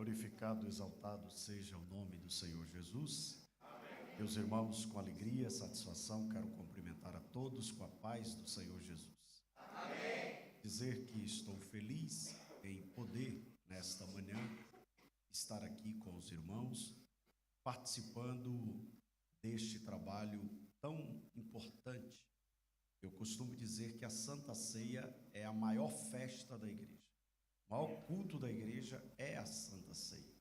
Glorificado, exaltado seja o nome do Senhor Jesus. Amém. Meus irmãos, com alegria, satisfação, quero cumprimentar a todos com a paz do Senhor Jesus. Amém. Dizer que estou feliz em poder, nesta manhã, estar aqui com os irmãos, participando deste trabalho tão importante. Eu costumo dizer que a Santa Ceia é a maior festa da igreja. O maior culto da igreja é a Santa Ceia,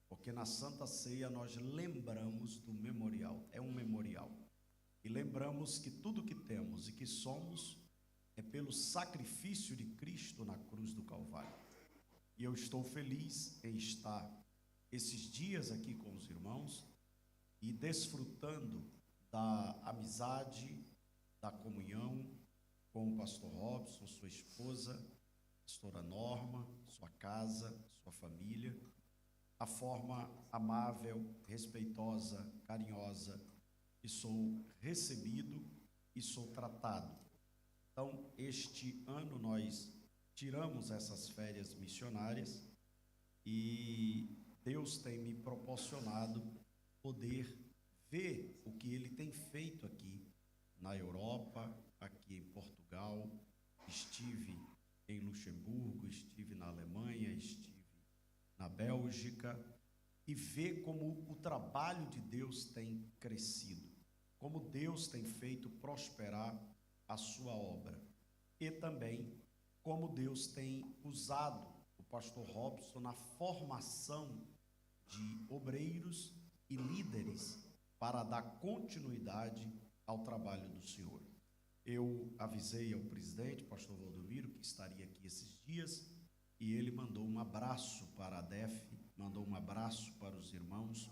porque na Santa Ceia nós lembramos do memorial, é um memorial, e lembramos que tudo que temos e que somos é pelo sacrifício de Cristo na cruz do Calvário. E eu estou feliz em estar esses dias aqui com os irmãos e desfrutando da amizade, da comunhão com o pastor Robson, sua esposa, pastora Norma, sua casa, sua família, a forma amável, respeitosa, carinhosa que sou recebido e sou tratado. Então, este ano nós tiramos essas férias missionárias e Deus tem me proporcionado poder ver o que Ele tem feito aqui na Europa, aqui em Portugal. Estive em Luxemburgo, estive na Alemanha, estive na Bélgica, e ver como o trabalho de Deus tem crescido, como Deus tem feito prosperar a sua obra, e também como Deus tem usado o pastor Robson na formação de obreiros e líderes para dar continuidade ao trabalho do Senhor. Eu avisei ao presidente, pastor Valdomiro, que estaria aqui esses dias, e ele mandou um abraço para a DEF, mandou um abraço para os irmãos,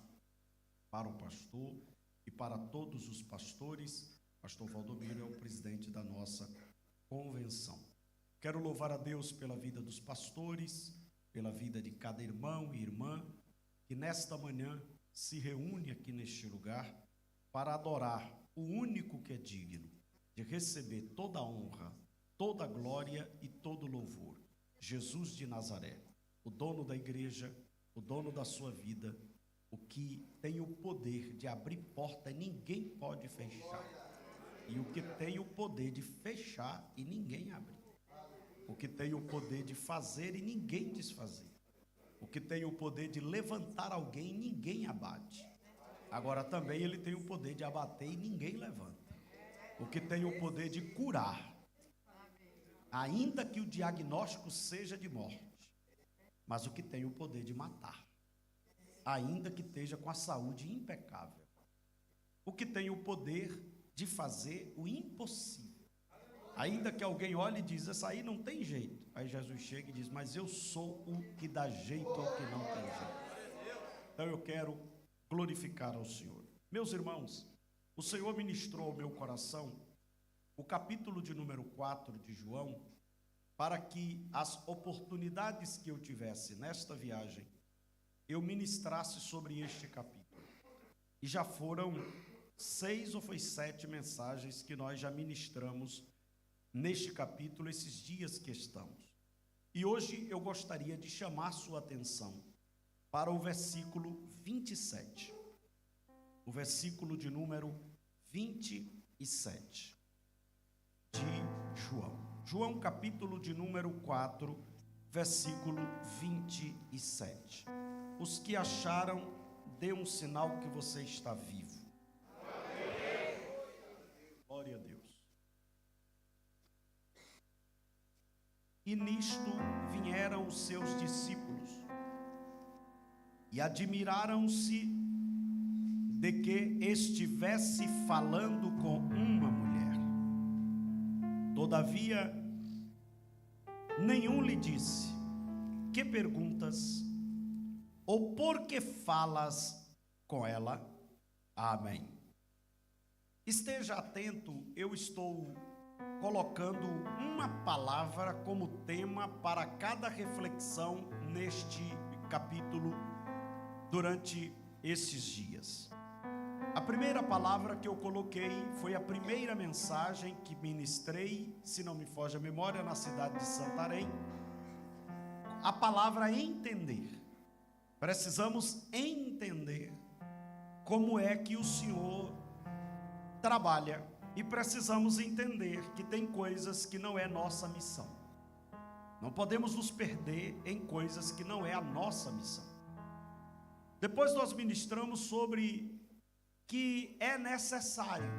para o pastor e para todos os pastores. Pastor Valdomiro é o presidente da nossa convenção. Quero louvar a Deus pela vida dos pastores, pela vida de cada irmão e irmã, que nesta manhã se reúne aqui neste lugar para adorar o único que é digno de receber toda a honra, toda a glória e todo o louvor, Jesus de Nazaré, o dono da igreja, o dono da sua vida, o que tem o poder de abrir porta e ninguém pode fechar, e o que tem o poder de fechar e ninguém abrir, o que tem o poder de fazer e ninguém desfazer, o que tem o poder de levantar alguém e ninguém abate. Agora também ele tem o poder de abater e ninguém levanta. O que tem o poder de curar, ainda que o diagnóstico seja de morte, mas o que tem o poder de matar, ainda que esteja com a saúde impecável. O que tem o poder de fazer o impossível, ainda que alguém olhe e diz, essa aí não tem jeito. Aí Jesus chega e diz, mas eu sou o que dá jeito ao que não tem jeito. Então eu quero glorificar ao Senhor. Meus irmãos, o Senhor ministrou ao meu coração o capítulo de número 4 de João, para que as oportunidades que eu tivesse nesta viagem, eu ministrasse sobre este capítulo. E já foram 6 ou foi 7 mensagens que nós já ministramos neste capítulo, esses dias que estamos. E hoje eu gostaria de chamar sua atenção para o versículo 27. O versículo de número 27 de João. João, capítulo de número 4, versículo 27. Os que acharam, dê um sinal que você está vivo. Glória a Deus. E nisto vieram os seus discípulos e admiraram-se de que estivesse falando com uma mulher. Todavia, nenhum lhe disse, que perguntas? Ou por que falas com ela? Amém. Esteja atento, eu estou colocando uma palavra como tema para cada reflexão neste capítulo durante esses dias. A primeira palavra que eu coloquei foi a primeira mensagem que ministrei, se não me foge a memória, na cidade de Santarém. A palavra entender. precisamos entender como é que o Senhor trabalha e precisamos entender que tem coisas que não é nossa missão. Não podemos nos perder em coisas que não é a nossa missão. Depois nós ministramos sobre que é necessário.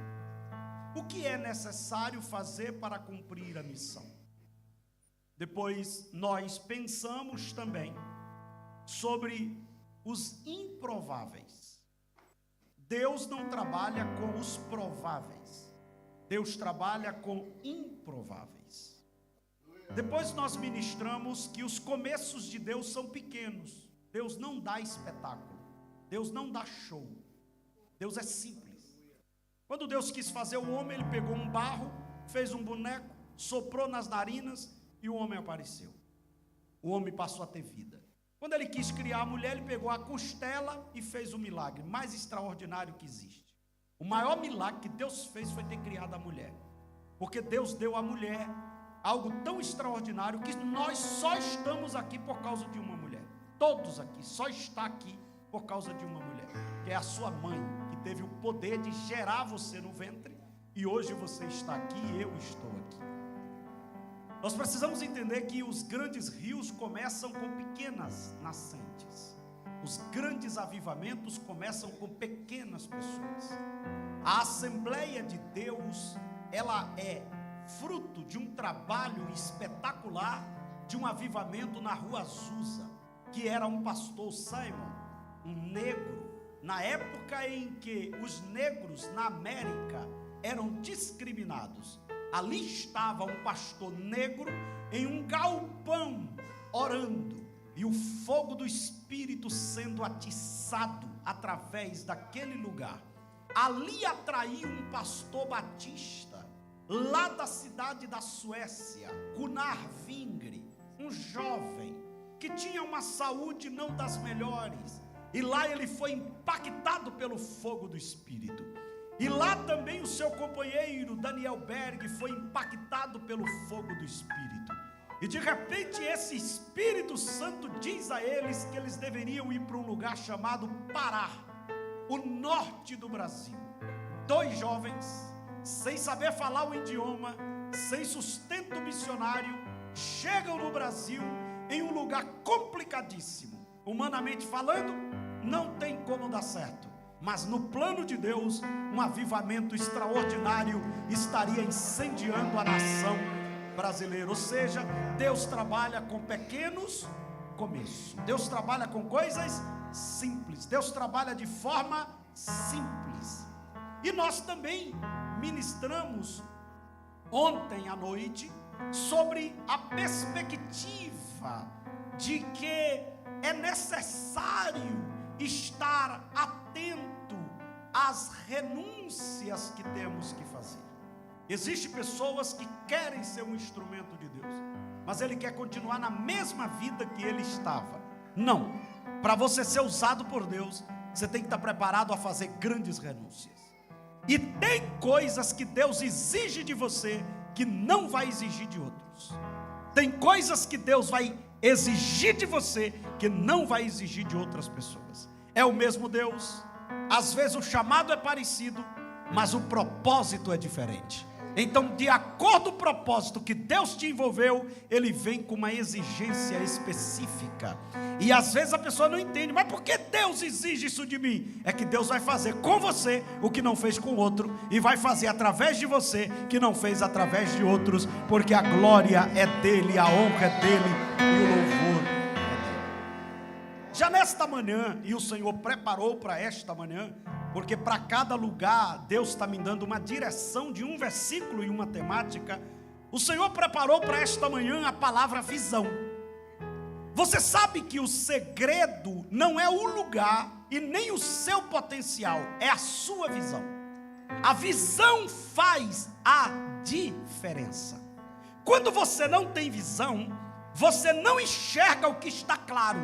O que é necessário fazer para cumprir a missão? Depois nós pensamos também sobre os improváveis. Deus não trabalha com os prováveis. Deus trabalha com improváveis. Depois nós ministramos que os começos de Deus são pequenos. Deus não dá espetáculo. Deus não dá show. Deus é simples. Quando Deus quis fazer o homem, Ele pegou um barro, fez um boneco, soprou nas narinas e o homem apareceu. O homem passou a ter vida. Quando Ele quis criar a mulher, Ele pegou a costela e fez o milagre mais extraordinário que existe. O maior milagre que Deus fez foi ter criado a mulher. Porque Deus deu à mulher algo tão extraordinário que nós só estamos aqui por causa de uma mulher. Todos aqui só está aqui por causa de uma mulher, que é a sua mãe, que teve o poder de gerar você no ventre, e hoje você está aqui e eu estou aqui. Nós precisamos entender que os grandes rios começam com pequenas nascentes. Os grandes avivamentos começam com pequenas pessoas. A Assembleia de Deus, ela é fruto de um trabalho espetacular, de um avivamento na rua Azusa, que era um pastor Simon, um negro, na época em que os negros na América eram discriminados. Ali estava um pastor negro em um galpão orando, e o fogo do Espírito sendo atiçado através daquele lugar. Ali atraiu um pastor batista, lá da cidade da Suécia, Gunnar Vingre, um jovem que tinha uma saúde não das melhores, e lá ele foi impactado pelo fogo do Espírito. E lá também o seu companheiro Daniel Berg foi impactado pelo fogo do Espírito. E de repente esse Espírito Santo diz a eles que eles deveriam ir para um lugar chamado Pará, o norte do Brasil. Dois jovens, sem saber falar o idioma, sem sustento missionário, chegam no Brasil em um lugar complicadíssimo. Humanamente falando, não tem como dar certo. Mas no plano de Deus, um avivamento extraordinário estaria incendiando a nação brasileira. Ou seja, Deus trabalha com pequenos começos. Deus trabalha com coisas simples. Deus trabalha de forma simples. E nós também ministramos ontem à noite sobre a perspectiva de que é necessário estar atento às renúncias que temos que fazer. Existem pessoas que querem ser um instrumento de Deus, mas ele quer continuar na mesma vida que ele estava. Não, para você ser usado por Deus, você tem que estar preparado a fazer grandes renúncias. E tem coisas que Deus exige de você que não vai exigir de outros. Tem coisas que Deus vai exigir de você que não vai exigir de outras pessoas. É o mesmo Deus. Às vezes o chamado é parecido, mas o propósito é diferente. Então, de acordo com o propósito que Deus te envolveu, Ele vem com uma exigência específica. E às vezes a pessoa não entende, mas por que Deus exige isso de mim? É que Deus vai fazer com você o que não fez com o outro, e vai fazer através de você que não fez através de outros, porque a glória é dele, a honra é dele e o louvor é dele. Já nesta manhã, e o Senhor preparou para esta manhã, porque para cada lugar Deus está me dando uma direção de um versículo e uma temática. O Senhor preparou para esta manhã a palavra visão. Você sabe que o segredo não é o lugar e nem o seu potencial, é a sua visão. A visão faz a diferença. Quando você não tem visão, você não enxerga o que está claro.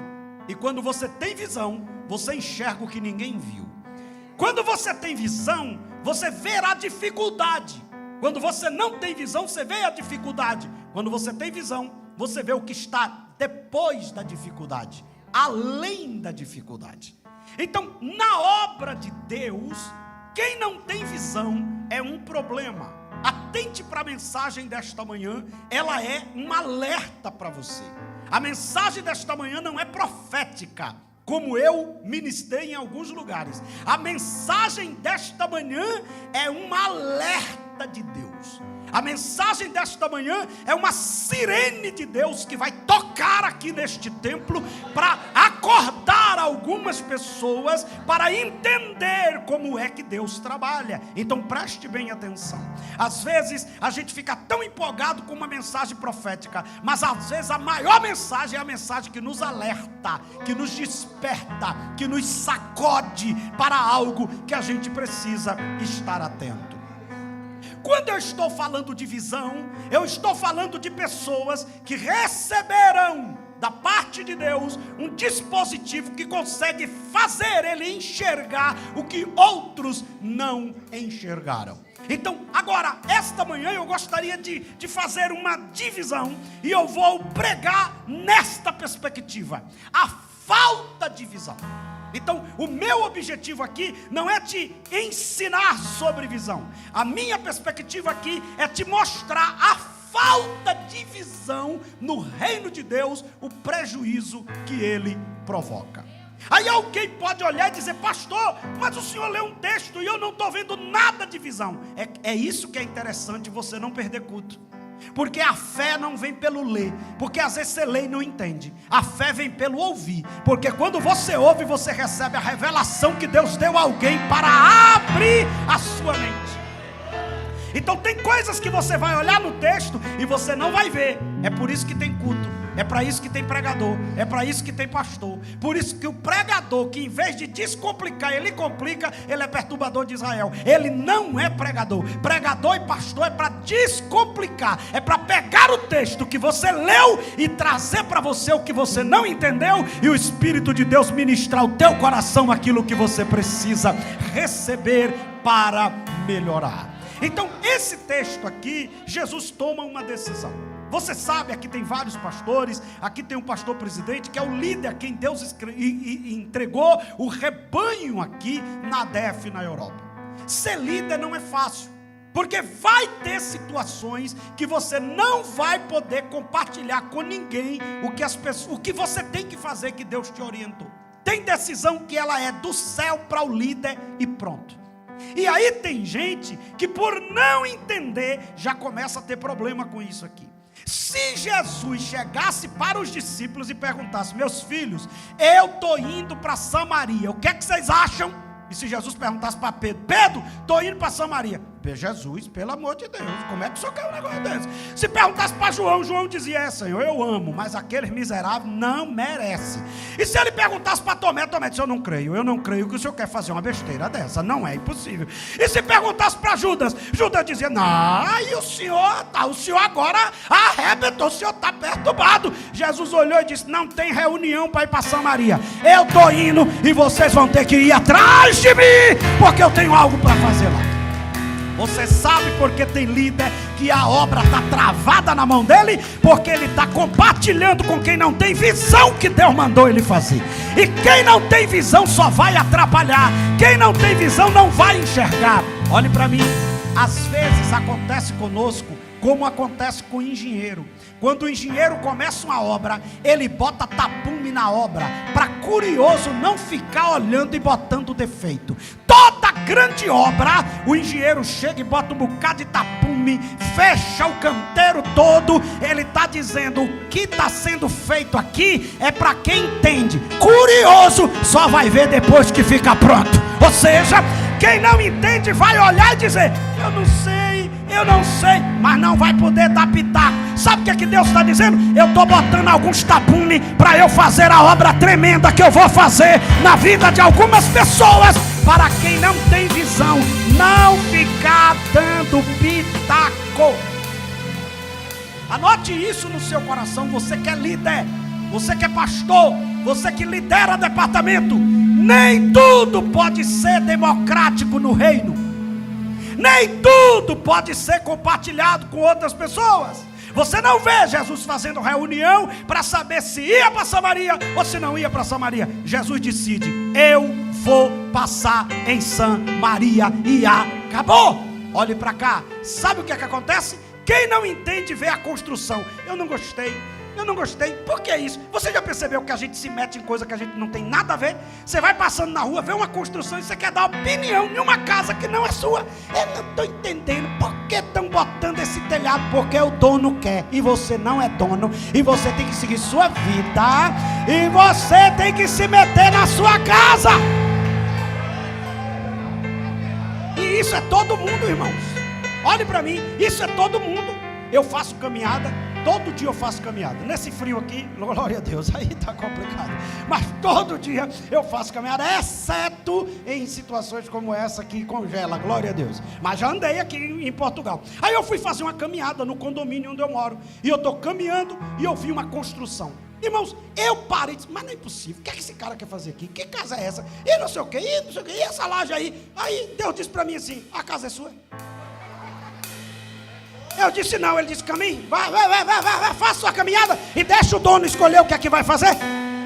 E quando você tem visão, você enxerga o que ninguém viu. Quando você tem visão, você vê a dificuldade. Quando você não tem visão, você vê a dificuldade. Quando você tem visão, você vê o que está depois da dificuldade. além da dificuldade. Então, na obra de Deus, quem não tem visão é um problema. Atente para a mensagem desta manhã, ela é um alerta para você. A mensagem desta manhã não é profética, como eu ministrei em alguns lugares. A mensagem desta manhã é um alerta de Deus. A mensagem desta manhã é uma sirene de Deus que vai tocar aqui neste templo para acordar algumas pessoas para entender como é que Deus trabalha. Então preste bem atenção. Às vezes a gente fica tão empolgado com uma mensagem profética, mas às vezes a maior mensagem é a mensagem que nos alerta, que nos desperta, que nos sacode para algo que a gente precisa estar atento. Quando eu estou falando de visão, eu estou falando de pessoas que receberam da parte de Deus um dispositivo que consegue fazer ele enxergar o que outros não enxergaram. Então, agora, esta manhã eu gostaria de fazer uma divisão e eu vou pregar nesta perspectiva: a falta de visão. Então, o meu objetivo aqui não é te ensinar sobre visão. A minha perspectiva aqui é te mostrar a falta de visão no reino de Deus, o prejuízo que ele provoca. Aí alguém pode olhar e dizer: pastor, mas o senhor leu um texto e eu não estou vendo nada de visão. É isso que é interessante, você não perder culto. Porque a fé não vem pelo ler, porque às vezes você lê e não entende. A fé vem pelo ouvir, porque quando você ouve, você recebe a revelação que Deus deu a alguém para abrir a sua mente. Então tem coisas que você vai olhar no texto e você não vai ver. É por isso que tem culto, é para isso que tem pregador, é para isso que tem pastor. Por isso que o pregador, que em vez de descomplicar, ele complica, ele é perturbador de Israel. Ele não é pregador. Pregador e pastor é para descomplicar, é para pegar o texto que você leu e trazer para você o que você não entendeu, e o Espírito de Deus ministrar ao teu coração aquilo que você precisa receber para melhorar. Então, esse texto aqui, Jesus toma uma decisão. Você sabe, aqui tem vários pastores, aqui tem um pastor presidente, que é o líder a quem Deus entregou o rebanho aqui na ADEF, na Europa. Ser líder não é fácil, porque vai ter situações que você não vai poder compartilhar com ninguém o que você tem que fazer, que Deus te orientou. Tem decisão que ela é do céu para o líder e pronto. E aí tem gente que, por não entender, já começa a ter problema com isso aqui. Se Jesus chegasse para os discípulos e perguntasse: meus filhos, eu estou indo para Samaria, o que é que vocês acham? E se Jesus perguntasse para Pedro: Pedro, estou indo para Samaria. Jesus, pelo amor de Deus, como é que o senhor quer um negócio desse? Se perguntasse para João, João dizia: Senhor, eu amo, mas aqueles miseráveis não merecem. E se ele perguntasse para Tomé, Tomé disse: eu não creio que o senhor quer fazer uma besteira dessa, não é impossível. E se perguntasse para Judas, Judas dizia: não, e o senhor agora arrebentou, o senhor está perturbado. Jesus olhou e disse: não tem reunião para ir para Samaria, eu estou indo e vocês vão ter que ir atrás de mim, porque eu tenho algo para fazer lá. Você sabe porque tem líder que a obra está travada na mão dele? Porque ele está compartilhando com quem não tem visão que Deus mandou ele fazer. E quem não tem visão só vai atrapalhar. Quem não tem visão não vai enxergar. Olhe para mim, às vezes acontece conosco como acontece com o engenheiro. Quando o engenheiro começa uma obra, ele bota tapume na obra, para curioso não ficar olhando e botando defeito. Toda grande obra, o engenheiro chega e bota um bocado de tapume, fecha o canteiro todo. Ele está dizendo: o que está sendo feito aqui é para quem entende. Curioso só vai ver depois que fica pronto. Ou seja, quem não entende vai olhar e dizer: eu não sei, mas não vai poder dar pitaco. Sabe o que Deus está dizendo? Eu estou botando alguns tapumes para eu fazer a obra tremenda que eu vou fazer na vida de algumas pessoas, para quem não tem visão não ficar dando pitaco. Anote isso no seu coração. Você que é líder, você que é pastor, você que lidera departamento, nem tudo pode ser democrático no reino. Nem tudo pode ser compartilhado com outras pessoas. Você não vê Jesus fazendo reunião para saber se ia para Samaria ou se não ia para Samaria. Jesus decide: eu vou passar em Samaria e acabou. Olhe para cá. Sabe o que é que acontece? Quem não entende vê a construção. Eu não gostei. Por que isso? Você já percebeu que a gente se mete em coisa que a gente não tem nada a ver? Você vai passando na rua, vê uma construção e você quer dar opinião em uma casa que não é sua. Eu não estou entendendo por que estão botando esse telhado. Porque o dono quer e você não é dono. E você tem que seguir sua vida. E você tem que se meter na sua casa. E isso é todo mundo, irmãos. Olhe para mim, isso é todo mundo. Eu faço caminhada. Todo dia eu faço caminhada. Nesse frio aqui, glória a Deus, aí está complicado. Mas todo dia eu faço caminhada, exceto em situações como essa que congela, glória a Deus. Mas já andei aqui em Portugal. Aí eu fui fazer uma caminhada no condomínio onde eu moro. E eu estou caminhando e eu vi uma construção. Irmãos, eu parei e disse: mas não é impossível, o que é que esse cara quer fazer aqui? Que casa é essa? E não sei o que, e essa laje aí? Aí Deus disse para mim assim: a casa é sua. Eu disse não, ele disse: caminhe, vai, faça sua caminhada e deixa o dono escolher o que é que vai fazer.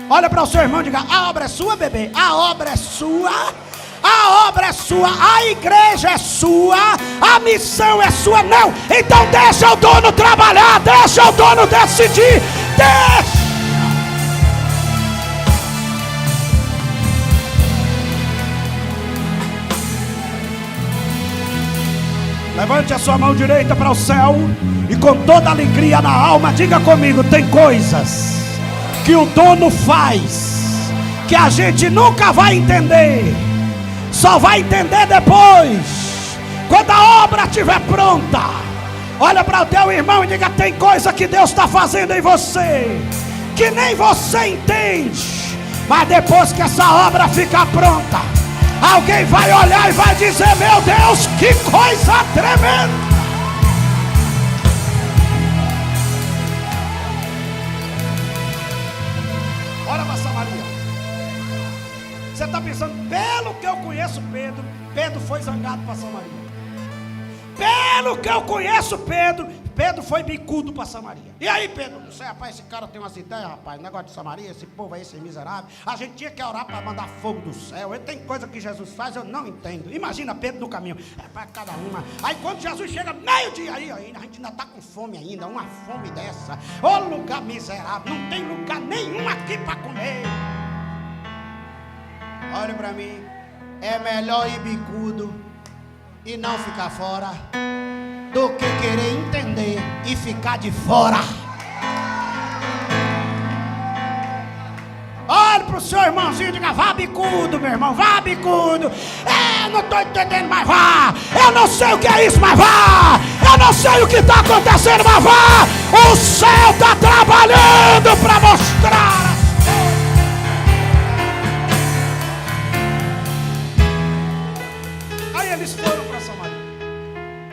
Olha para o seu irmão e diga: a obra é sua, bebê, a obra é sua, a obra é sua, a igreja é sua, a missão é sua. Não, então deixa o dono trabalhar, deixa o dono decidir, deixa. Levante a sua mão direita para o céu e com toda alegria na alma diga comigo: tem coisas que o dono faz que a gente nunca vai entender, só vai entender depois, quando a obra estiver pronta. Olha para o teu irmão e diga: tem coisa que Deus está fazendo em você que nem você entende, mas depois que essa obra ficar pronta, alguém vai olhar e vai dizer: meu Deus, que coisa tremenda. Olha para Samaria. Você está pensando, pelo que eu conheço Pedro, Pedro foi zangado para Samaria. Pelo que eu conheço Pedro foi bicudo para Samaria. E aí, Pedro, não sei, rapaz, esse cara tem umas ideias, rapaz, negócio de Samaria, esse povo aí, esse miserável. A gente tinha que orar para mandar fogo do céu. E tem coisa que Jesus faz, eu não entendo. Imagina Pedro no caminho, é para cada uma. Aí quando Jesus chega meio-dia aí, a gente ainda está com fome ainda, uma fome dessa. Ô lugar miserável, não tem lugar nenhum aqui para comer. Olha para mim, é melhor ir bicudo e não ficar fora do que querer entender e ficar de fora. Olha para o seu irmãozinho e diga: vá bicudo, meu irmão, vá bicudo. Eu não estou entendendo, mas vá. Eu não sei o que é isso, mas vá. Eu não sei o que está acontecendo, mas vá. O céu está trabalhando para mostrar. Aí eles foram para Samaria.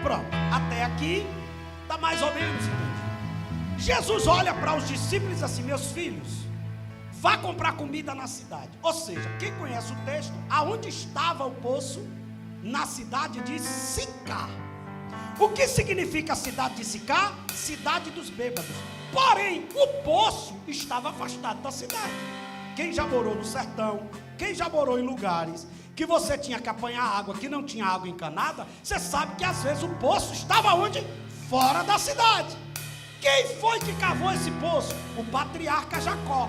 Pronto, até aqui está mais ou menos entendido. Jesus olha para os discípulos e diz assim: meus filhos, vá comprar comida na cidade. Ou seja, quem conhece o texto, aonde estava o poço? Na cidade de Sicar. O que significa a cidade de Sicar? Cidade dos bêbados. Porém, o poço estava afastado da cidade. Quem já morou no sertão, quem já morou em lugares que você tinha que apanhar água, que não tinha água encanada, você sabe que às vezes o poço estava onde? Fora da cidade. Quem foi que cavou esse poço? O patriarca Jacó.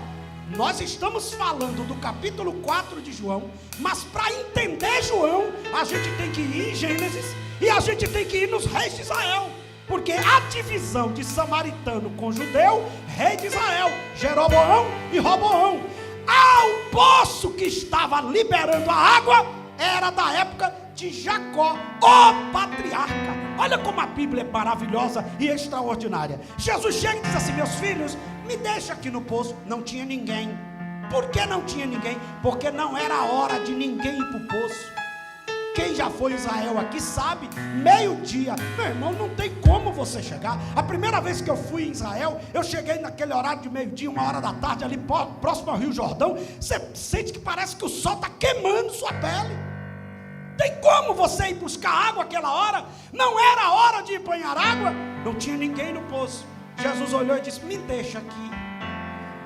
Nós estamos falando do capítulo 4 de João, mas para entender João, a gente tem que ir em Gênesis e a gente tem que ir nos reis de Israel. Porque a divisão de samaritano com judeu, rei de Israel, Jeroboão e Roboão. Ao poço que estava liberando a água, era da época de Jacó, o patriarca. Olha como a Bíblia é maravilhosa e extraordinária. Jesus chega e diz assim: meus filhos, me deixa aqui no poço. Não tinha ninguém. Por que não tinha ninguém? Porque não era a hora de ninguém ir para o poço. Quem já foi em Israel aqui sabe, meio-dia, meu irmão, não tem como você chegar. A primeira vez que eu fui em Israel, eu cheguei naquele horário de meio-dia, 1h da tarde, ali próximo ao Rio Jordão. Você sente que parece que o sol está queimando sua pele. Tem como você ir buscar água aquela hora? Não era hora de ir banhar água. Não tinha ninguém no poço. Jesus olhou e disse: me deixa aqui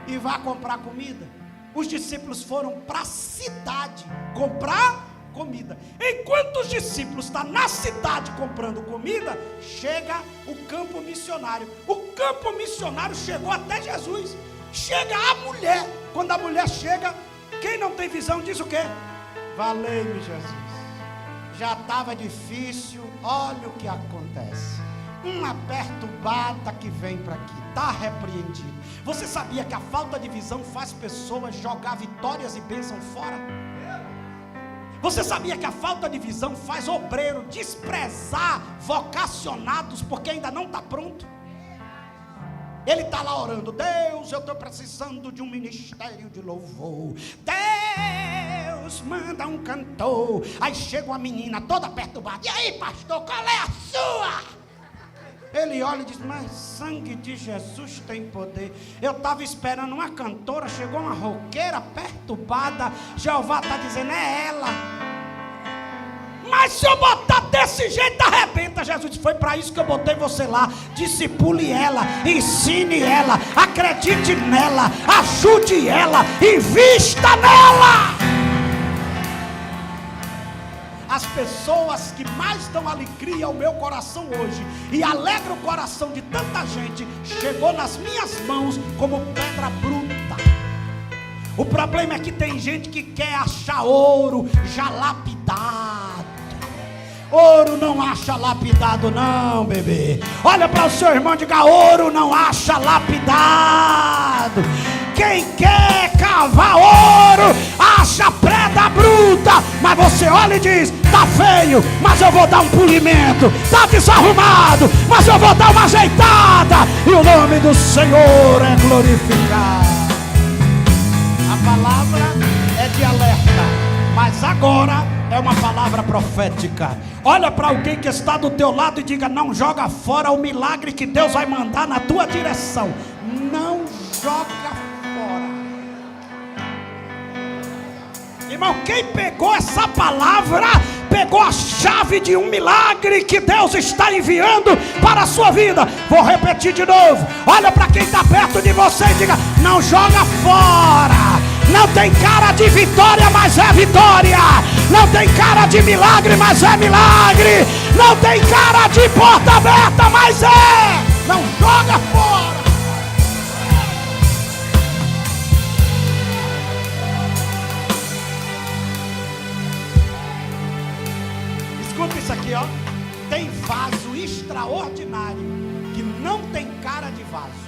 e vá comprar comida. Os discípulos foram para a cidade comprar comida. Enquanto os discípulos estão na cidade comprando comida, chega o campo missionário. O campo missionário chegou até Jesus. Chega a mulher. Quando a mulher chega, quem não tem visão diz o quê? Valei-me, Jesus. Já estava difícil, olha o que acontece. Uma perturbada que vem para aqui, está repreendido. Você sabia que a falta de visão faz pessoas jogar vitórias e bênção fora? Você sabia que a falta de visão faz obreiro desprezar vocacionados porque ainda não está pronto? Ele está lá orando: Deus, eu estou precisando de um ministério de louvor. Deus, manda um cantor. Aí chega uma menina toda perturbada: e aí, pastor, qual é a sua? Ele olha e diz: mas sangue de Jesus tem poder. Eu estava esperando uma cantora, chegou uma roqueira perturbada. Jeová está dizendo: é ela. Mas se eu botar desse jeito, arrebenta. Jesus disse: foi para isso que eu botei você lá. Discipule ela, ensine ela, acredite nela, ajude ela, invista nela. As pessoas que mais dão alegria ao meu coração hoje e alegram o coração de tanta gente, chegou nas minhas mãos como pedra bruta. O problema é que tem gente que quer achar ouro já lapidado. Ouro não acha lapidado não, bebê. Olha para o seu irmão e diga: ouro não acha lapidado. Quem quer cavar ouro acha pedra bruta. Mas você olha e diz: tá feio, mas eu vou dar um polimento. Tá desarrumado, mas eu vou dar uma ajeitada. E o nome do Senhor é glorificado. A palavra é de alerta, mas agora é uma palavra profética. Olha para alguém que está do teu lado e diga: não joga fora o milagre que Deus vai mandar na tua direção. Não joga fora. Irmão, quem pegou essa palavra, pegou a chave de um milagre que Deus está enviando para a sua vida. Vou repetir de novo. Olha para quem está perto de você e diga: não joga fora. Não tem cara de vitória, mas é vitória. Não tem cara de milagre, mas é milagre. Não tem cara de porta aberta, mas é. Não joga fora. Escuta isso aqui, ó. Tem vaso extraordinário que não tem cara de vaso.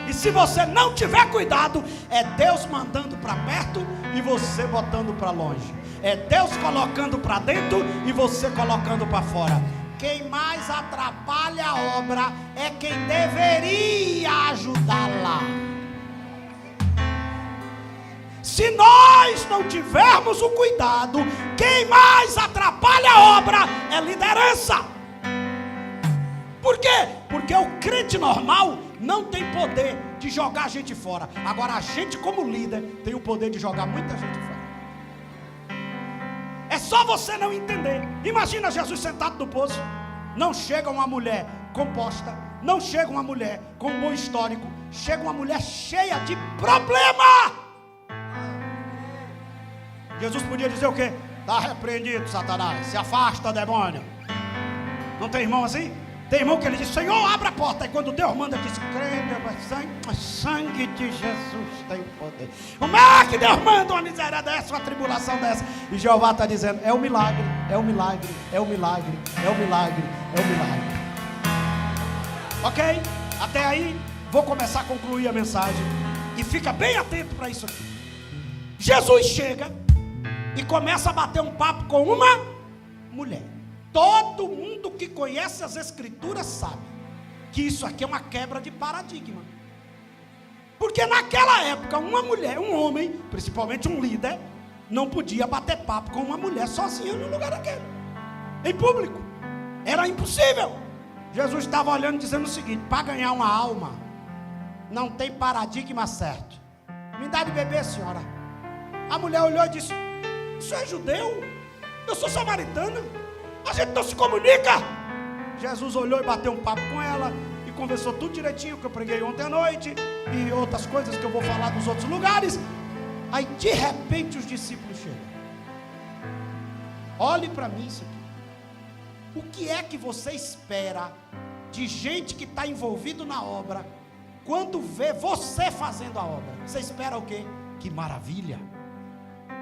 E se você não tiver cuidado, é Deus mandando para perto e você botando para longe. É Deus colocando para dentro e você colocando para fora. Quem mais atrapalha a obra é quem deveria ajudá-la. Se nós não tivermos o cuidado, quem mais atrapalha a obra é liderança. Por quê? Porque o crente normal não tem poder de jogar a gente fora. Agora a gente como líder tem o poder de jogar muita gente fora. É só você não entender. Imagina Jesus sentado no poço. Não chega uma mulher composta, não chega uma mulher com um bom histórico, chega uma mulher cheia de problema. Jesus podia dizer o quê? Está repreendido, Satanás, se afasta, demônio. Não tem irmão assim? Tem irmão que ele diz: Senhor, abre a porta. E quando Deus manda, diz: crê, sangue de Jesus tem poder. Como é que Deus manda uma miséria dessa, uma tribulação dessa? E Jeová está dizendo: é um milagre, é um milagre, é um milagre, é um milagre, é um milagre. Ok? Até aí, vou começar a concluir a mensagem. E fica bem atento para isso aqui. Jesus chega e começa a bater um papo com uma mulher. Todo mundo que conhece as escrituras sabe que isso aqui é uma quebra de paradigma. Porque naquela época uma mulher, um homem, principalmente um líder, não podia bater papo com uma mulher sozinha no lugar daquele, em público. Era impossível. Jesus estava olhando dizendo o seguinte: para ganhar uma alma não tem paradigma certo. Me dá de beber, senhora. A mulher olhou e disse: o senhor é judeu? Eu sou samaritana. A gente não se comunica. Jesus olhou e bateu um papo com ela. E conversou tudo direitinho, que eu preguei ontem à noite, e outras coisas que eu vou falar nos outros lugares. Aí de repente os discípulos chegam. Olhe para mim isso aqui. O que é que você espera de gente que está envolvido na obra, quando vê você fazendo a obra? Você espera o quê? Que maravilha,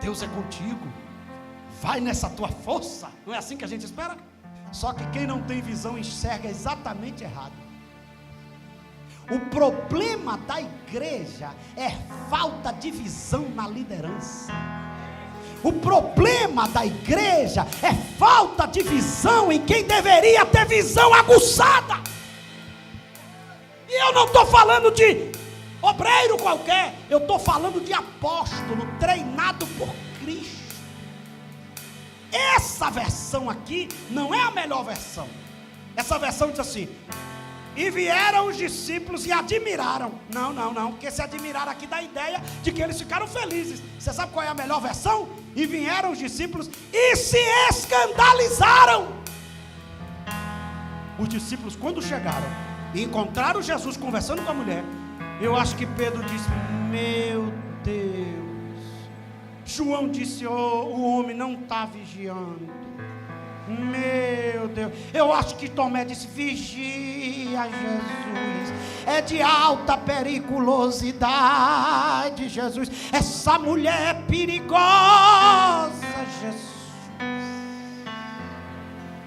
Deus é contigo, vai nessa tua força. Não é assim que a gente espera? Só que quem não tem visão enxerga exatamente errado. O problema da igreja é falta de visão na liderança. O problema da igreja é falta de visão em quem deveria ter visão aguçada. E eu não estou falando de obreiro qualquer, eu estou falando de apóstolo treinado por Cristo. Essa versão aqui não é a melhor versão. Essa versão diz assim: e vieram os discípulos e admiraram. Não, porque se admiraram aqui dá a ideia de que eles ficaram felizes. Você sabe qual é a melhor versão? E vieram os discípulos e se escandalizaram. Os discípulos, quando chegaram e encontraram Jesus conversando com a mulher, eu acho que Pedro disse: meu Deus. João disse: o homem não está vigiando. Meu Deus. Eu acho que Tomé disse: vigia, Jesus. É de alta periculosidade, Jesus. Essa mulher é perigosa, Jesus.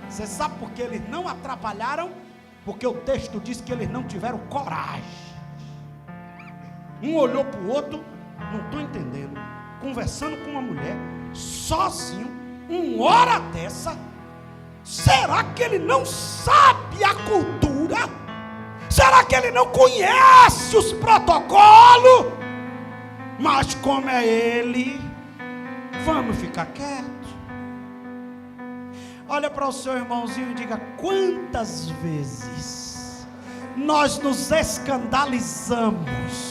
Você sabe por que eles não atrapalharam? Porque o texto diz que eles não tiveram coragem. Um olhou para o outro, não estou entendendo, conversando com uma mulher, sozinho, uma hora dessa. Será que ele não sabe a cultura? Será que ele não conhece os protocolos? Mas como é ele, vamos ficar quietos. Olha para o seu irmãozinho e diga: quantas vezes nós nos escandalizamos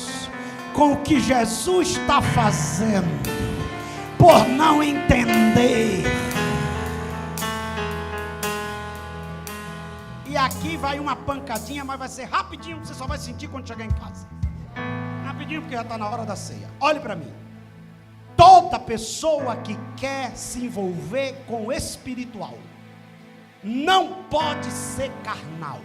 com o que Jesus está fazendo, por não entender. E aqui vai uma pancadinha, mas vai ser rapidinho, você só vai sentir quando chegar em casa. Rapidinho, porque já está na hora da ceia. Olhe para mim. Toda pessoa que quer se envolver com o espiritual não pode ser carnal.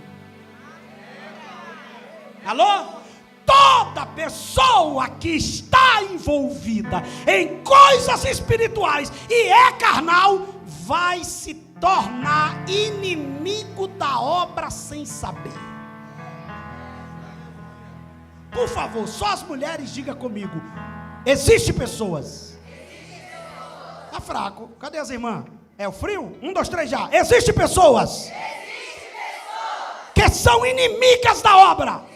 Alô? Toda pessoa que está envolvida em coisas espirituais e é carnal, vai se tornar inimigo da obra sem saber. Por favor, só as mulheres, diga comigo: existe pessoas. Tá fraco, cadê as irmãs? É o frio? 1, 2, 3 já. Existe pessoas que são inimigas da obra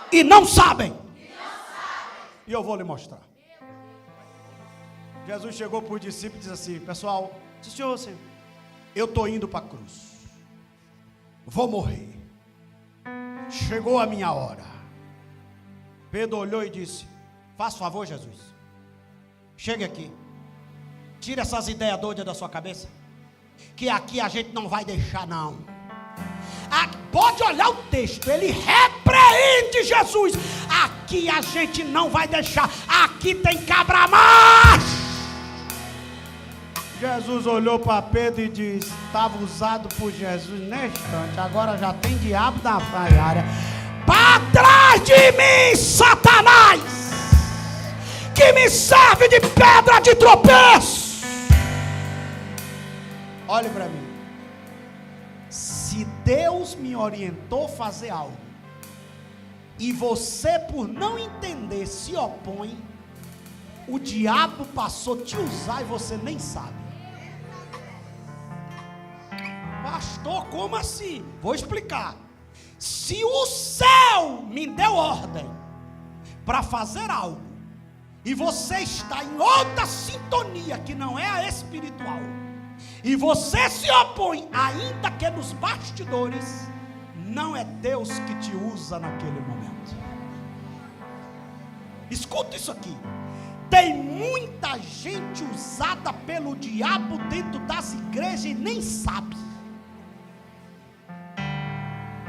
e não sabem. E eu vou lhe mostrar. Jesus chegou para os discípulos e disse assim: pessoal, senhor, eu estou indo para a cruz, vou morrer, chegou a minha hora. Pedro olhou e disse: faz favor, Jesus, chegue aqui, tira essas ideias doidas da sua cabeça, que aqui a gente não vai deixar não. Pode olhar o texto, ele repreende Jesus: aqui a gente não vai deixar, aqui tem cabra macho. Jesus olhou para Pedro e disse: estava usado por Jesus neste instante, agora já tem diabo na área. Para trás de mim, Satanás, que me serve de pedra de tropeço. Olhe para mim. Se Deus me orientou a fazer algo e você, por não entender, se opõe, o diabo passou a te usar e você nem sabe. Pastor, como assim? Vou explicar. Se o céu me deu ordem para fazer algo e você está em outra sintonia que não é a espiritual, e você se opõe, ainda que nos bastidores, não é Deus que te usa naquele momento. Escuta isso aqui. Tem muita gente usada pelo diabo dentro das igrejas e nem sabe.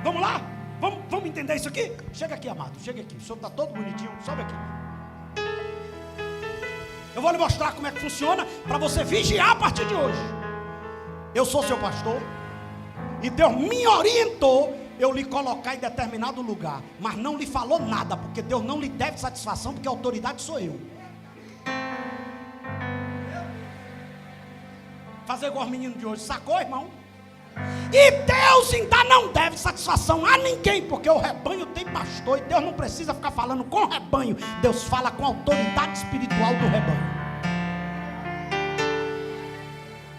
Vamos lá? Vamos entender isso aqui? Chega aqui, amado, chega aqui. O senhor está todo bonitinho, sobe aqui. Eu vou lhe mostrar como é que funciona para você vigiar a partir de hoje. Eu sou seu pastor e Deus me orientou eu lhe colocar em determinado lugar, mas não lhe falou nada, porque Deus não lhe deve satisfação, porque a autoridade sou eu. Fazer igual os meninos de hoje, sacou, irmão? E Deus ainda não deve satisfação a ninguém, porque o rebanho tem pastor, e Deus não precisa ficar falando com o rebanho, Deus fala com a autoridade espiritual do rebanho.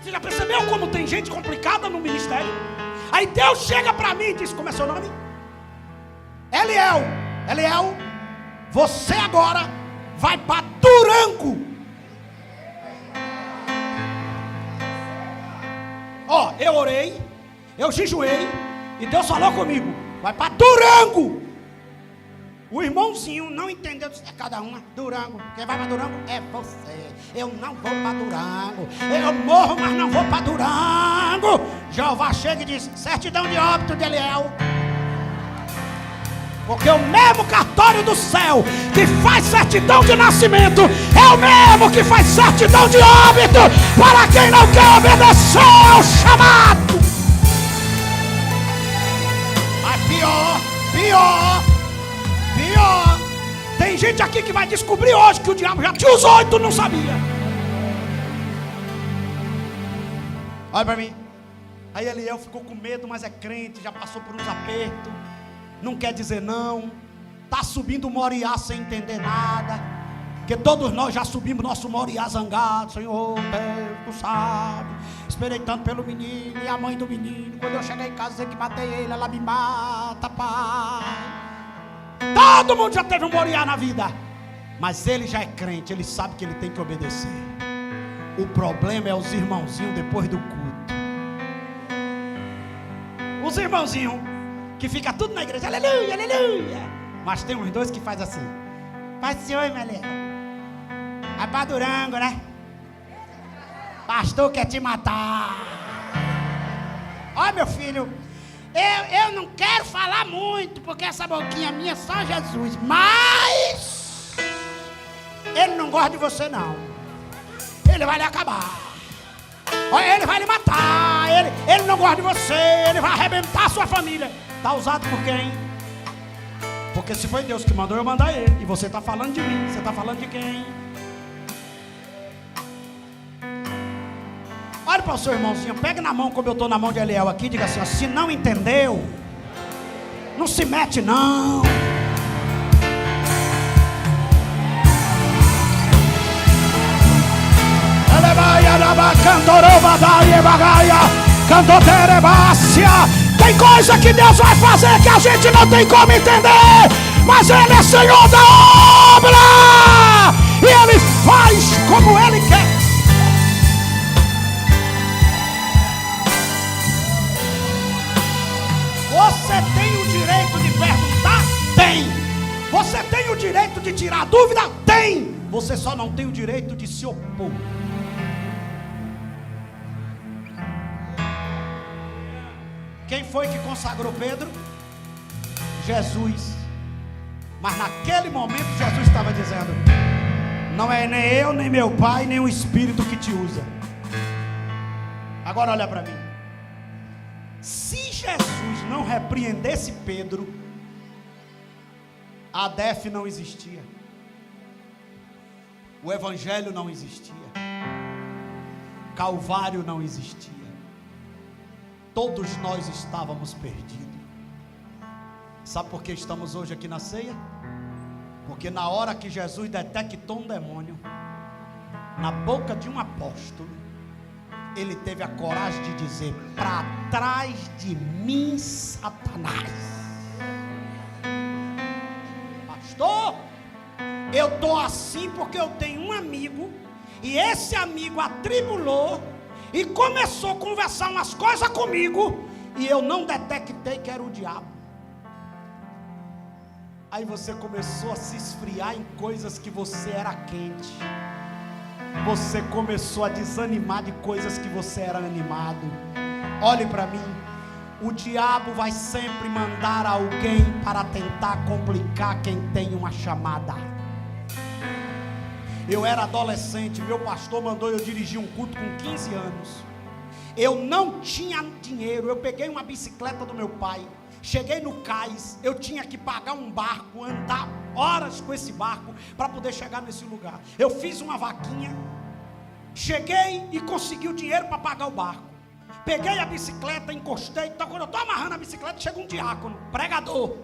Você já percebeu como tem gente complicada no ministério? Aí Deus chega para mim e diz: como é seu nome? Eliel, você agora vai para Durango. Ó, eu orei, eu jejuei, e Deus falou comigo: vai para Durango. O irmãozinho não entendeu, é cada uma, Durango. Quem vai para Durango é você. Eu não vou para Durango. Eu morro, mas não vou para Durango. Jeová chega e diz: certidão de óbito de Eliel. Porque o mesmo cartório do céu que faz certidão de nascimento é o mesmo que faz certidão de óbito para quem não quer obedecer ao chamado. Mas pior. Tem gente aqui que vai descobrir hoje que o diabo já te usou e tu não sabia. Olha para mim. Aí Eliel ficou com medo, mas é crente, já passou por uns apertos, não quer dizer não, está subindo o Moriá sem entender nada, porque todos nós já subimos nosso Moriá zangado. Senhor, Deus, tu sabe, esperei tanto pelo menino e a mãe do menino, quando eu chegar em casa dizer que matei ele, ela me mata, pai. Todo mundo já teve um Moriá na vida, mas ele já é crente, ele sabe que ele tem que obedecer. O problema é os irmãozinhos depois do culto. Os irmãozinhos que fica tudo na igreja, aleluia, aleluia. Mas tem uns dois que faz assim: pastor, Melhor, vai para Durango, né? Pastor quer te matar. Ó, meu filho, eu não quero falar muito, porque essa boquinha minha é só Jesus. Mas ele não gosta de você, não. Ele vai lhe acabar. Olha, ele vai lhe matar. Ele não gosta de você. Ele vai arrebentar a sua família. Está usado por quem? Porque se foi Deus que mandou eu mandar ele, e você está falando de mim, você está falando de quem? Olha para o seu irmãozinho, pegue na mão como eu estou na mão de Eliel aqui, diga assim: ó, se não entendeu, não se mete não. Tem coisa que Deus vai fazer que a gente não tem como entender, mas Ele é Senhor da obra e Ele faz como Ele quer. Você tem o direito de perguntar? Tem. Você tem o direito de tirar dúvida? Tem. Você só não tem o direito de se opor. Quem foi que consagrou Pedro? Jesus. Mas naquele momento Jesus estava dizendo: não é nem eu, nem meu pai, nem o Espírito que te usa. Agora olha para mim. Se Jesus não repreendesse Pedro, a DEF não existia, o Evangelho não existia, Calvário não existia. Todos nós estávamos perdidos. Sabe por que estamos hoje aqui na ceia? Porque na hora que Jesus detectou um demônio na boca de um apóstolo, ele teve a coragem de dizer: para trás de mim, Satanás. Pastor, eu estou assim porque eu tenho um amigo, e esse amigo atribulou e começou a conversar umas coisas comigo, e eu não detectei que era o diabo. Aí você começou a se esfriar em coisas que você era quente. Você começou a desanimar de coisas que você era animado. Olhe para mim. O diabo vai sempre mandar alguém para tentar complicar quem tem uma chamada. Eu era adolescente, meu pastor mandou eu dirigir um culto com 15 anos. Eu não tinha dinheiro, eu peguei uma bicicleta do meu pai, cheguei no cais, eu tinha que pagar um barco, andar horas com esse barco para poder chegar nesse lugar. Eu fiz uma vaquinha, cheguei e consegui o dinheiro para pagar o barco. Peguei a bicicleta, encostei. Então quando eu estou amarrando a bicicleta, chega um diácono, pregador.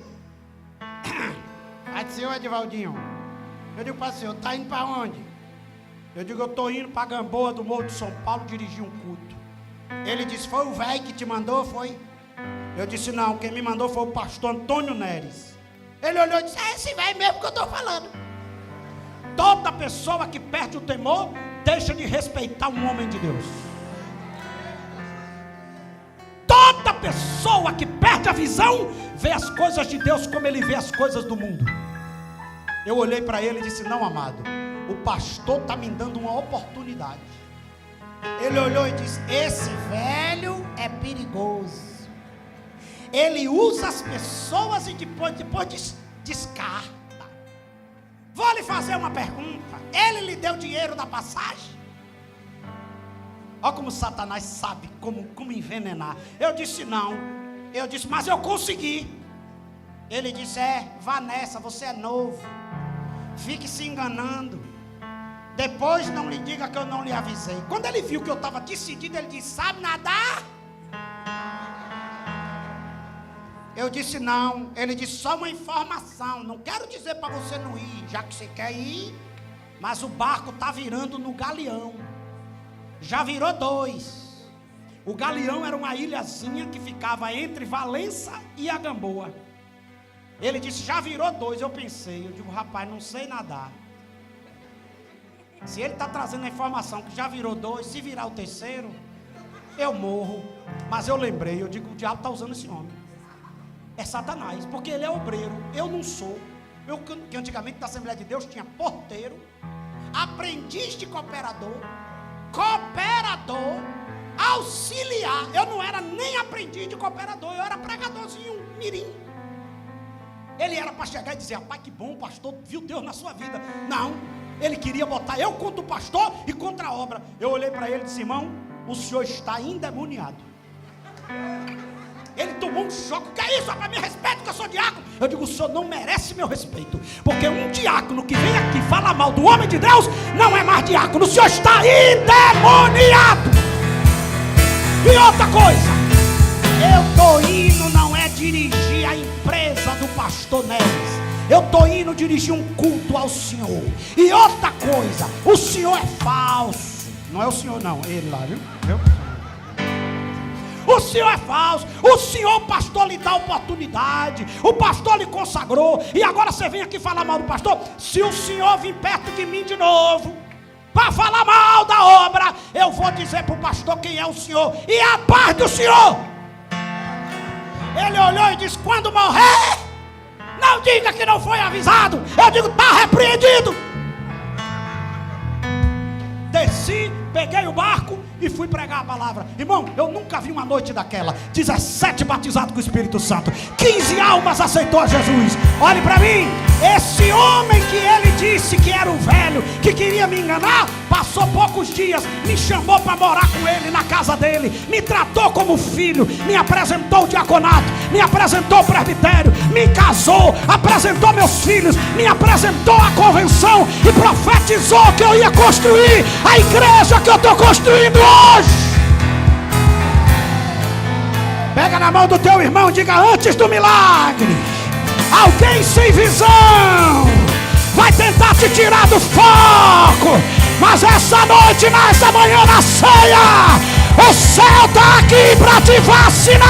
Aí disse: ô Edivaldinho, eu digo para o senhor, está indo para onde? Eu digo: eu estou indo para Gamboa do Morro de São Paulo dirigir um culto. Ele disse: foi o velho que te mandou, foi? Eu disse: não, quem me mandou foi o pastor Antônio Neres. Ele olhou e disse: é esse velho mesmo que eu estou falando. Toda pessoa que perde o temor deixa de respeitar um homem de Deus. Toda pessoa que perde a visão vê as coisas de Deus como ele vê as coisas do mundo. Eu olhei para ele e disse: não, amado, o pastor está me dando uma oportunidade. Ele olhou e disse: esse velho é perigoso. Ele usa as pessoas e depois descarta. Vou lhe fazer uma pergunta: ele lhe deu dinheiro da passagem? Olha como Satanás sabe como envenenar. Eu disse: não. Eu disse: mas eu consegui. Ele disse: vá nessa, você é novo, fique se enganando, depois não lhe diga que eu não lhe avisei. Quando ele viu que eu estava decidido, ele disse: sabe nadar? Eu disse: não. Ele disse: só uma informação, não quero dizer para você não ir, já que você quer ir, mas o barco está virando no Galeão. Já virou 2. O Galeão era uma ilhazinha que ficava entre Valença e a Gamboa. Ele disse: já virou 2. Eu pensei, eu digo: rapaz, não sei nadar. Se ele está trazendo a informação que já virou 2, se virar o 3º, eu morro. Mas eu lembrei, eu digo: o diabo está usando esse homem. É Satanás, porque ele é obreiro, eu não sou. Eu, que antigamente na Assembleia de Deus tinha porteiro, aprendiz de cooperador, auxiliar. Eu não era nem aprendiz de cooperador, eu era pregadorzinho mirim. Ele era para chegar e dizer: rapaz, que bom, o pastor viu Deus na sua vida. Não, ele queria botar eu contra o pastor e contra a obra. Eu olhei para ele e disse: irmão, o senhor está endemoniado. Ele tomou um choque. O que é isso? Para me respeito, que eu sou diácono. Eu digo: o senhor não merece meu respeito, porque um diácono que vem aqui falar mal do homem de Deus não é mais diácono. O senhor está endemoniado. E outra coisa, eu estou indo não é dirigir a empresa do pastor Neres, eu estou indo dirigir um culto ao senhor. E outra coisa, o senhor é falso. Não é o senhor não, ele lá, viu? O senhor é falso. O senhor, o pastor, lhe dá oportunidade, o pastor lhe consagrou, e agora você vem aqui falar mal do pastor. Se o senhor vir perto de mim de novo para falar mal da obra, eu vou dizer para o pastor quem é o senhor, e a paz do senhor. Ele olhou e disse: quando morrer, não diga que não foi avisado. Eu digo: está repreendido. Desci, peguei o barco e fui pregar a palavra. Irmão, eu nunca vi uma noite daquela. 17 batizados com o Espírito Santo, 15 almas aceitou a Jesus. Olhe para mim, esse homem que ele disse que era o velho, que queria me enganar, passou poucos dias, me chamou para morar com ele na casa dele, me tratou como filho, me apresentou o diaconato, me apresentou o presbitério, me casou, apresentou meus filhos, me apresentou a convenção e profetizou que eu ia construir a igreja que eu estou construindo hoje. Pega na mão do teu irmão e diga: antes do milagre, alguém sem visão vai tentar te tirar do foco, mas essa noite, nessa manhã, na ceia, o céu está aqui para te vacinar.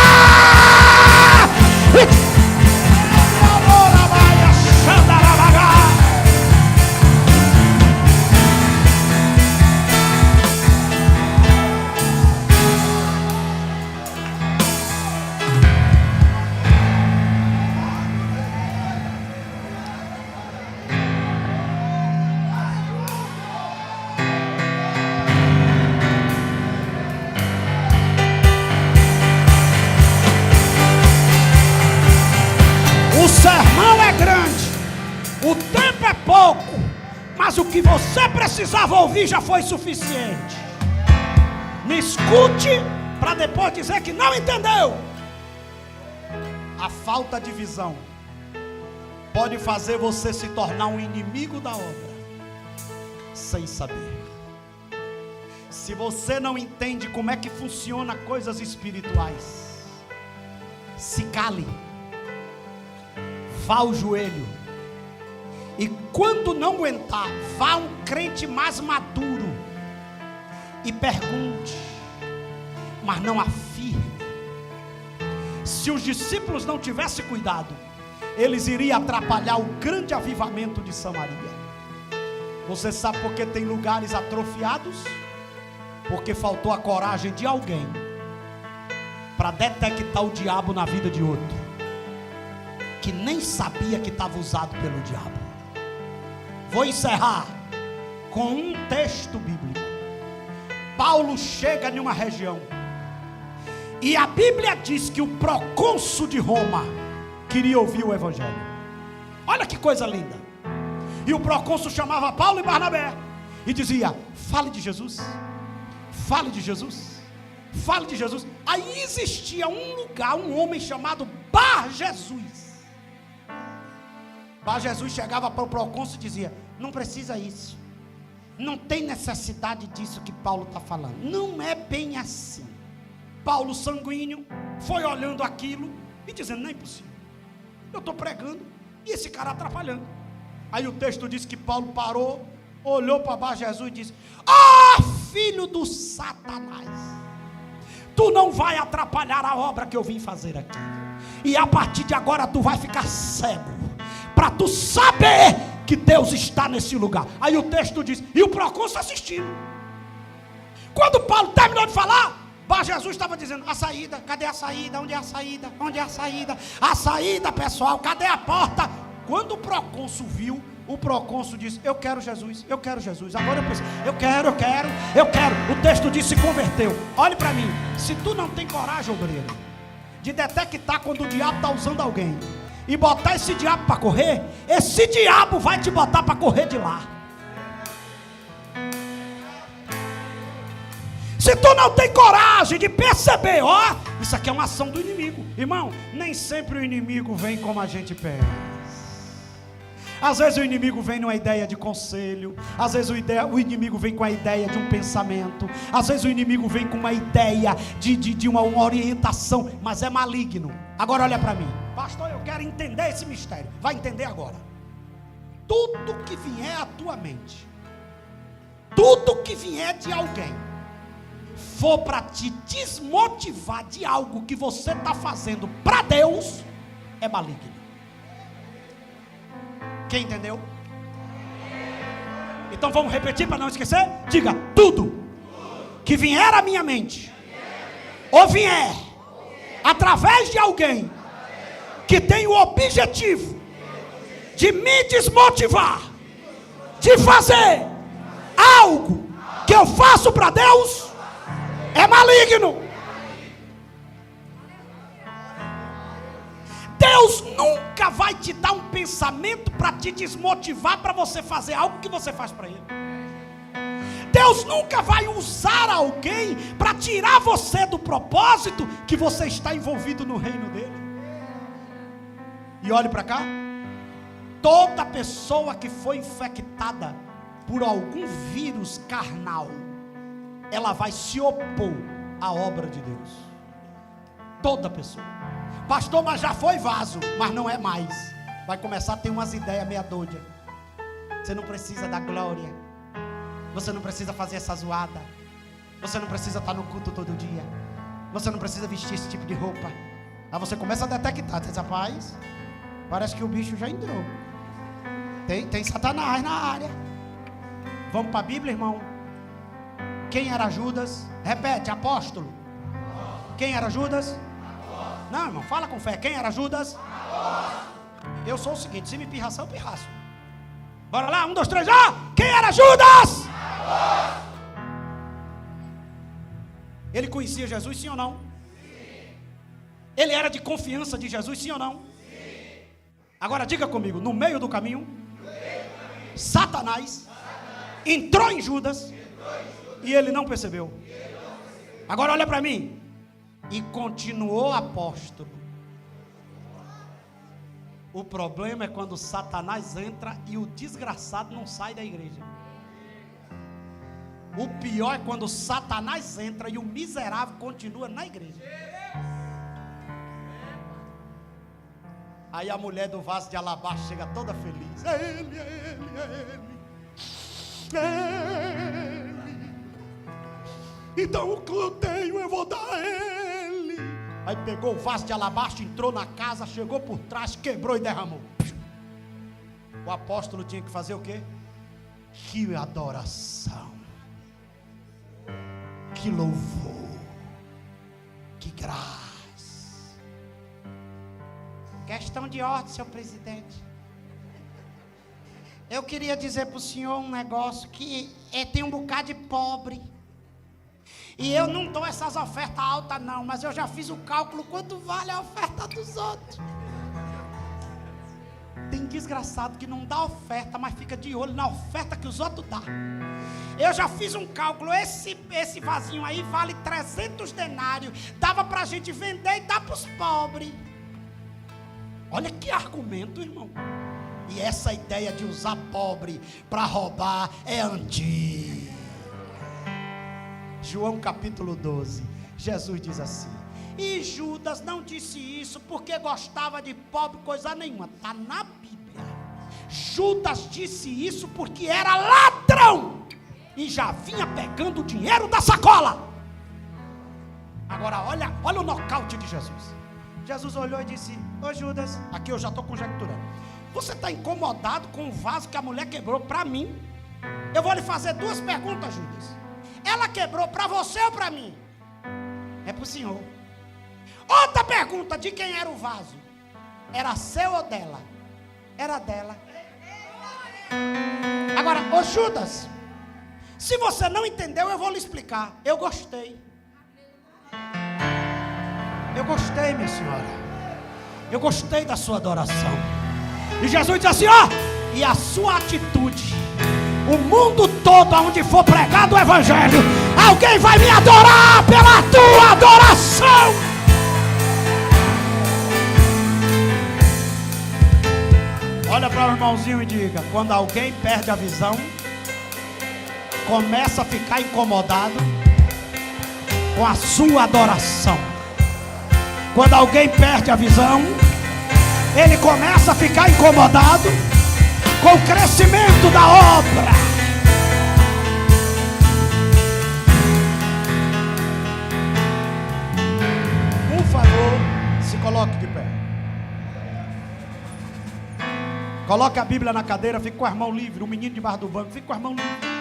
que você precisava ouvir já foi suficiente. Me escute para depois dizer que não entendeu. A falta de visão pode fazer você se tornar um inimigo da obra, sem saber. Se você não entende como é que funciona coisas espirituais, se cale, vá ao joelho, e quando não aguentar, vá a um crente mais maduro e pergunte, mas não afirme. Se os discípulos não tivessem cuidado, eles iriam atrapalhar o grande avivamento de Samaria. Você sabe por que tem lugares atrofiados? Porque faltou a coragem de alguém para detectar o diabo na vida de outro, que nem sabia que estava usado pelo diabo. Vou encerrar com um texto bíblico. Paulo chega em uma região, e a Bíblia diz que o procônsul de Roma queria ouvir o evangelho. Olha que coisa linda. E o procônsul chamava Paulo e Barnabé e dizia: fale de Jesus, fale de Jesus, fale de Jesus. Aí existia um lugar, um homem chamado Bar Jesus. Bar Jesus chegava para o procônsul e dizia: não precisa isso, não tem necessidade disso que Paulo está falando, não é bem assim. Paulo sanguíneo foi olhando aquilo e dizendo: não é impossível, eu estou pregando e esse cara atrapalhando. Aí o texto diz que Paulo parou, olhou para Bar Jesus e disse: filho do Satanás, tu não vai atrapalhar a obra que eu vim fazer aqui, e a partir de agora tu vai ficar cego, para tu saber que Deus está nesse lugar. Aí o texto diz, e o procônsul assistindo. Quando Paulo terminou de falar, Bar Jesus estava dizendo: a saída, cadê a saída? Onde é a saída? Onde é a saída? A saída, pessoal, cadê a porta? Quando o procônsul viu, o procônsul disse: eu quero Jesus, eu quero Jesus. Agora eu penso: eu quero. O texto diz: se converteu. Olhe para mim, se tu não tem coragem, obreiro, de detectar quando o diabo está usando alguém e botar esse diabo para correr, esse diabo vai te botar para correr de lá. Se tu não tem coragem de perceber, isso aqui é uma ação do inimigo. Irmão, nem sempre o inimigo vem como a gente pensa. Às vezes o inimigo vem numa ideia de conselho, às vezes o inimigo vem com a ideia de um pensamento, às vezes o inimigo vem com uma ideia de uma orientação, mas é maligno. Agora olha para mim, pastor, eu quero entender esse mistério. Vai entender agora. Tudo que vier à tua mente, tudo que vier de alguém, for para te desmotivar de algo que você está fazendo para Deus, é maligno. Quem entendeu? Então vamos repetir para não esquecer? Diga: tudo que vier à minha mente, ou vier através de alguém que tem o objetivo de me desmotivar de fazer algo que eu faço para Deus, é maligno. Deus nunca vai te dar um pensamento para te desmotivar para você fazer algo que você faz para Ele. Deus nunca vai usar alguém para tirar você do propósito que você está envolvido no reino dele. E olhe para cá, toda pessoa que foi infectada por algum vírus carnal, ela vai se opor à obra de Deus. Toda pessoa. Pastor, mas já foi vaso, mas não é mais. Vai começar a ter umas ideias meia doidas. Você não precisa da glória, você não precisa fazer essa zoada, você não precisa estar no culto todo dia, você não precisa vestir esse tipo de roupa. Aí você começa a detectar, diz: rapaz, parece que o bicho já entrou, tem Satanás na área. Vamos para a Bíblia, irmão. Quem era Judas? Repete: apóstolo. Quem era Judas? Não, irmão, fala com fé. Quem era Judas? Eu sou o seguinte: se me pirração, eu pirraço. Bora lá, 1, 2, 3, quem era Judas? Ele conhecia Jesus, sim ou não? Sim. Ele era de confiança de Jesus, sim ou não? Sim. Agora diga comigo: no meio do caminho, Satanás entrou em Judas e ele não percebeu. Agora olha para mim. E continuou apóstolo. O problema é quando Satanás entra e o desgraçado não sai da igreja. O pior é quando Satanás entra e o miserável continua na igreja. Aí a mulher do vaso de alabastro chega toda feliz. É ele, é ele, é ele. É ele. Então o que eu tenho eu vou dar a ele. Aí pegou o vaso de alabastro, entrou na casa, chegou por trás, quebrou e derramou. O apóstolo tinha que fazer o quê? Que adoração, que louvor, que graça. Questão de ordem, senhor presidente. Eu queria dizer para o senhor um negócio que tem um bocado de pobre. E eu não dou essas ofertas altas não, mas eu já fiz o cálculo quanto vale a oferta dos outros. Tem desgraçado que não dá oferta, mas fica de olho na oferta que os outros dão. Eu já fiz um cálculo, esse vasinho aí vale 300 denários, dava para a gente vender e dar para os pobres. Olha que argumento, irmão. E essa ideia de usar pobre para roubar é antiga. João capítulo 12, Jesus diz assim: e Judas não disse isso porque gostava de pobre coisa nenhuma, está na Bíblia. Judas disse isso porque era ladrão e já vinha pegando o dinheiro da sacola. Agora olha o nocaute de Jesus. Jesus olhou e disse: ô Judas, aqui eu já estou conjecturando, você está incomodado com o vaso que a mulher quebrou para mim? Eu vou lhe fazer duas perguntas, Judas. Ela quebrou para você ou para mim? É para o senhor. Outra pergunta: de quem era o vaso? Era seu ou dela? Era dela. Agora, ô Judas, se você não entendeu, eu vou lhe explicar. Eu gostei. Eu gostei, minha senhora. Eu gostei da sua adoração. E Jesus diz assim: ó, e a sua atitude, o mundo todo onde for pregado o evangelho, alguém vai me adorar pela tua adoração. Olha para o irmãozinho e diga: quando alguém perde a visão, começa a ficar incomodado com a sua adoração. Quando alguém perde a visão, ele começa a ficar incomodado com o crescimento da obra. Por favor, se coloque de pé. Coloque a Bíblia na cadeira, fique com as mãos livres. O menino debaixo do banco, fique com as mãos livres.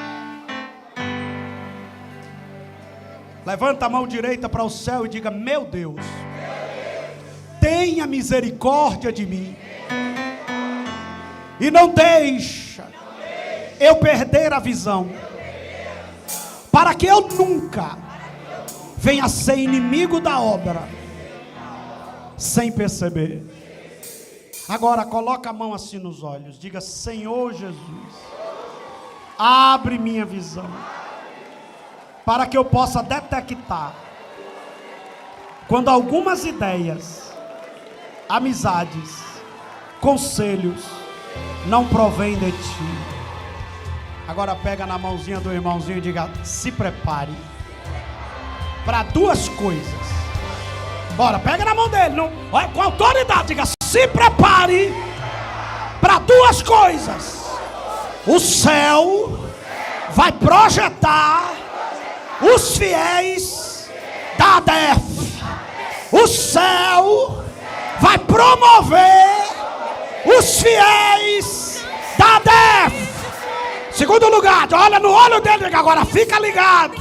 Levanta a mão direita para o céu e diga: meu Deus, tenha misericórdia de mim e não deixa eu perder a visão, para que eu nunca venha ser inimigo da obra sem perceber. Agora coloca a mão assim nos olhos, diga: Senhor Jesus, abre minha visão para que eu possa detectar quando algumas ideias, amizades, conselhos não provém de ti. Agora pega na mãozinha do irmãozinho e diga: se prepare para duas coisas. Bora, pega na mão dele, não, olha, com autoridade, diga: se prepare para duas coisas. O céu vai projetar os fiéis da ADEF. O céu vai promover os fiéis da ADEF. Segundo lugar, olha no olho dele, agora fica ligado.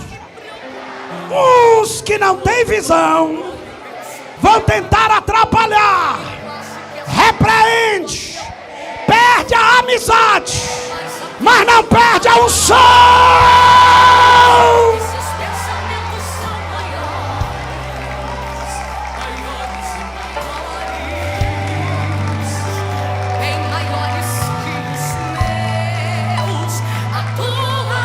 Uns que não têm visão vão tentar atrapalhar. Repreende, perde a amizade, mas não perde a unção. Bem maiores que os meus, a tua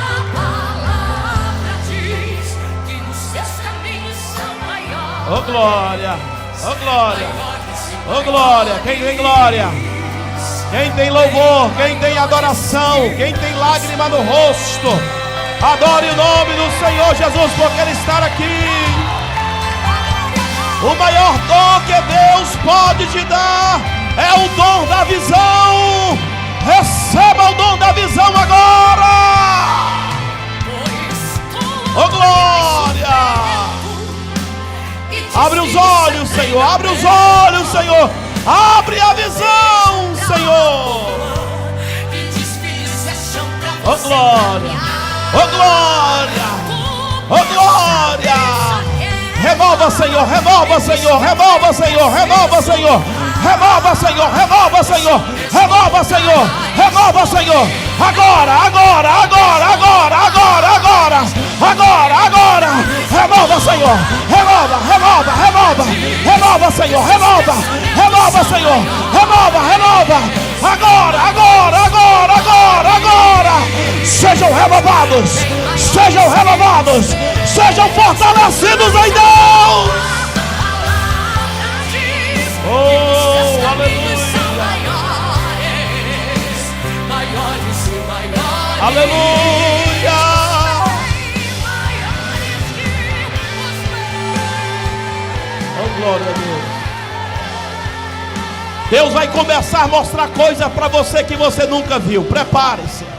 Oh glória, oh glória, oh glória. Quem tem glória? Quem tem louvor? Quem tem adoração? Quem tem lágrima no rosto? Adore o nome do Senhor Jesus, porque Ele está aqui. O maior dom que Deus pode te dar é o dom da visão. Receba o dom da visão agora. Oh glória. Abre os olhos, Senhor. Abre os olhos, Senhor. Abre a visão, Senhor. Oh glória. Oh glória. Oh glória. Remova, Senhor, remova, Senhor, remova, Senhor, remova, Senhor, remova, Senhor, remova, Senhor, remova, Senhor, remova, Senhor, agora, agora, agora, agora, agora, agora, agora, agora, remova, Senhor, remova, remova, remova, remova, Senhor, remova, remova, Senhor, remova, remova, agora, agora, agora, agora, agora, sejam renovados, sejam renovados, sejam fortalecidos em Deus. Oh, aleluia. Aleluia. Oh, glória a Deus. Deus vai começar a mostrar coisas para você que você nunca viu. Prepare-se.